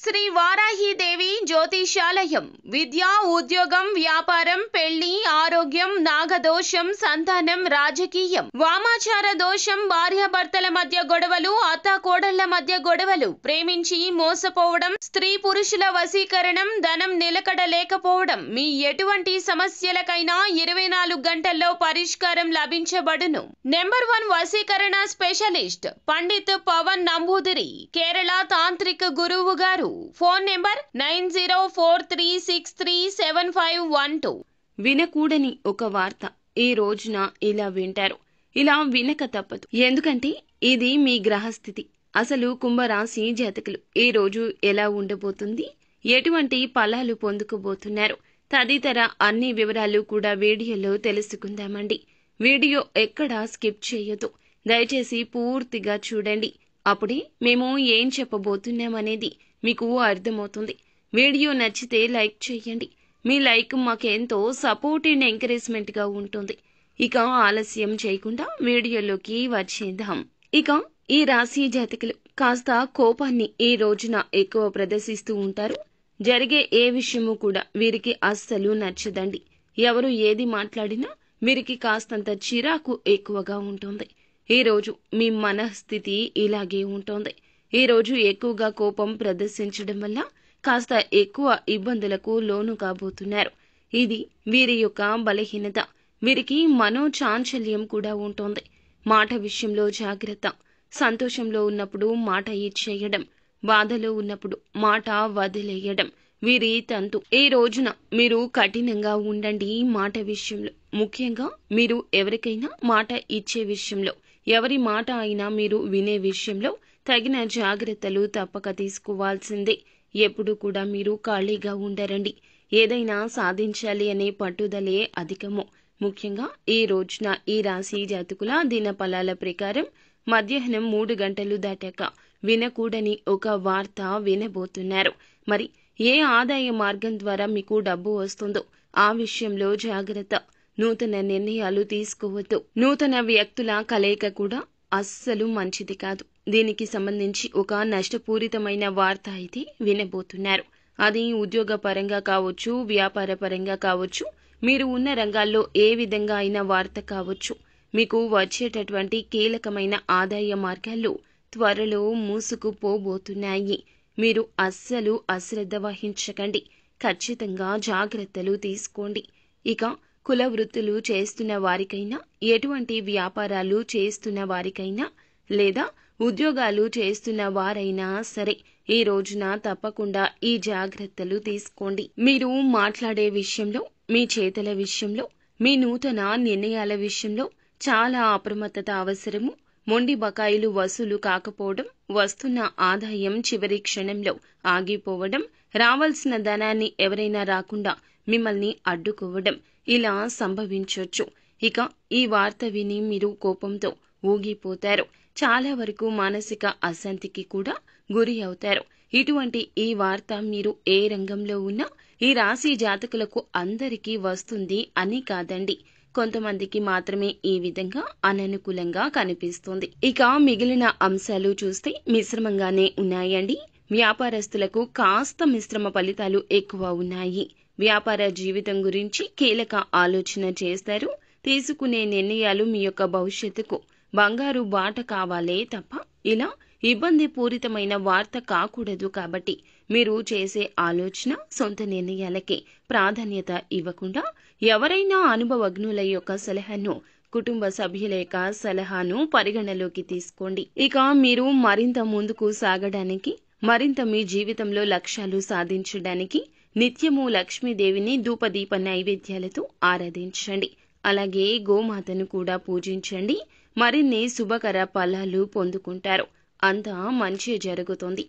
శ్రీ వారాహీదేవి జ్యోతిషాలయం విద్య, ఉద్యోగం, వ్యాపారం, పెళ్లి, ఆరోగ్యం, నాగదోషం, సంతానం, రాజకీయం, వామాచార దోషం, భార్యాభర్తల మధ్య గొడవలు, అత్తాకోడళ్ల మధ్య గొడవలు, ప్రేమించి మోసపోవడం, స్త్రీ పురుషుల వశీకరణం, ధనం నిలకడ లేకపోవడం, మీ ఎటువంటి సమస్యలకైనా 24 గంటల్లో పరిష్కారం లభించబడును. నెంబర్ 1 వశీకరణ స్పెషలిస్ట్ పండిత్ పవన్ నంబూదిరి, కేరళ తాంత్రిక గురువు గారు. Phone number 9043637512. వినకూడని ఒక వార్త ఈ రోజున ఇలా వింటారు. ఇలా వినక తప్పదు. ఎందుకంటే ఇది మీ గ్రహస్థితి. అసలు కుంభరాశి జాతకులు ఈ రోజు ఎలా ఉండబోతుంది, ఎటువంటి ఫలాలు పొందుకోబోతున్నారు తదితర అన్ని వివరాలు కూడా వీడియోలో తెలుసుకుందామండి. వీడియో ఎక్కడా స్కిప్ చేయొద్దు. దయచేసి పూర్తిగా చూడండి. అప్పుడే మేము ఏం చెప్పబోతున్నామనేది మీకు అర్థమవుతుంది. వీడియో నచ్చితే లైక్ చేయండి. మీ లైక్ మాకెంతో సపోర్ట్ అండ్ ఎంకరేజ్మెంట్ గా ఉంటుంది. ఇక ఆలస్యం చేయకుండా వీడియోలోకి వచ్చేద్దాం. ఇక ఈ రాశి జాతకులు కాస్త కోపాన్ని ఈ రోజున ఎక్కువ ప్రదర్శిస్తూ ఉంటారు. జరిగే ఏ విషయము కూడా వీరికి అస్సలు నచ్చదండి. ఎవరు ఏది మాట్లాడినా వీరికి కాస్తంత చిరాకు ఎక్కువగా ఉంటుంది. ఈ రోజు మీ మనస్థితి ఇలాగే ఉంటుంది. ఈ రోజు ఎక్కువగా కోపం ప్రదర్శించడం వల్ల కాస్త ఎక్కువ ఇబ్బందులకు లోను కాబోతున్నారు. ఇది వీరి యొక్క బలహీనత. వీరికి మనోచాంచల్యం కూడా ఉంటుంది. మాట విషయంలో జాగ్రత్త. సంతోషంలో ఉన్నప్పుడు మాట ఇచ్చేయడం, బాధలో ఉన్నప్పుడు మాట వదిలేయడం వీరి తంతు. ఈ రోజున మీరు కఠినంగా ఉండండి. మాట విషయంలో ముఖ్యంగా మీరు ఎవరికైనా మాట ఇచ్చే విషయంలో, ఎవరి మాట అయినా మీరు వినే విషయంలో తగిన జాగ్రత్తలు తప్పక తీసుకోవాల్సిందే. ఎప్పుడు కూడా మీరు ఖాళీగా ఉండరండి. ఏదైనా సాధించాలి అనే పట్టుదలే అధికము. ముఖ్యంగా ఈ రోజున ఈ రాశి జాతకుల దిన ఫలాల ప్రకారం మధ్యాహ్నం 3 గంటలు దాటాక వినకూడని ఒక వార్త వినబోతున్నారు. మరి ఏ ఆదాయ మార్గం ద్వారా మీకు డబ్బు వస్తుందో ఆ విషయంలో జాగ్రత్త. నూతన నిర్ణయాలు తీసుకోవద్దు. నూతన వ్యక్తుల కలయిక కూడా అస్సలు మంచిది కాదు. దీనికి సంబంధించి ఒక నష్టపూరితమైన వార్త అయితే వినబోతున్నారు. అది ఉద్యోగ పరంగా కావచ్చు, వ్యాపార పరంగా కావచ్చు, మీరు ఉన్న రంగాల్లో ఏ విధంగా అయినా వార్త కావచ్చు. మీకు వచ్చేటటువంటి కీలకమైన ఆదాయ మార్గాలు త్వరలో మూసుకుపోబోతున్నాయి. మీరు అస్సలు అశ్రద్ధ వహించకండి. ఖచ్చితంగా జాగ్రత్తలు తీసుకోండి. ఇక కుల వృత్తులు చేస్తున్న వారికైనా, ఎటువంటి వ్యాపారాలు చేస్తున్న వారికైనా, లేదా ఉద్యోగాలు చేస్తున్న వారైనా సరే ఈ రోజున తప్పకుండా ఈ జాగ్రత్తలు తీసుకోండి. మీరు మాట్లాడే విషయంలో, మీ చేతల విషయంలో, మీ నూతన నిర్ణయాల విషయంలో చాలా అప్రమత్తత అవసరము. మొండి బకాయిలు వసూలు కాకపోవడం, వస్తున్న ఆదాయం చివరి క్షణంలో ఆగిపోవడం, రావాల్సిన ధనాన్ని ఎవరైనా రాకుండా మిమ్మల్ని అడ్డుకోవడం ఇలా సంభవించొచ్చు. ఇక ఈ వార్త విని మీరు కోపంతో ఊగిపోతారు. చాలా వరకు మానసిక అశాంతికి కూడా గురి అవుతారు. ఇటువంటి ఈ వార్త మీరు ఏ రంగంలో ఉన్నా ఈ రాశి జాతకులకు అందరికీ వస్తుంది అని కాదండి. కొంతమందికి మాత్రమే ఈ విధంగా అననుకూలంగా కనిపిస్తుంది. ఇక మిగిలిన అంశాలు చూస్తే మిశ్రమంగానే ఉన్నాయండి. వ్యాపారస్తులకు కాస్త మిశ్రమ ఫలితాలు ఎక్కువ ఉన్నాయి. వ్యాపార జీవితం గురించి కీలక ఆలోచన చేస్తారు. తీసుకునే నిర్ణయాలు మీ యొక్క భవిష్యత్తుకు బంగారు బాట కావాలే తప్ప ఇలా ఇబ్బంది పూరితమైన వార్త కాకూడదు. కాబట్టి మీరు చేసే ఆలోచన సొంత నిర్ణయాలకే ప్రాధాన్యత ఇవ్వకుండా ఎవరైనా అనుభవజ్ఞుల యొక్క సలహాను, కుటుంబ సభ్యుల యొక్క సలహాను పరిగణలోకి తీసుకోండి. ఇక మీరు మరింత ముందుకు సాగడానికి, మరింత మీ జీవితంలో లక్ష్యాలు సాధించడానికి నిత్యము లక్ష్మీదేవిని ధూపదీప నైవేద్యాలతో ఆరాధించండి. అలాగే గోమాతను కూడా పూజించండి. మరిన్ని శుభకర ఫలాలు పొందుకుంటారు. అంతా మంచి జరుగుతుంది.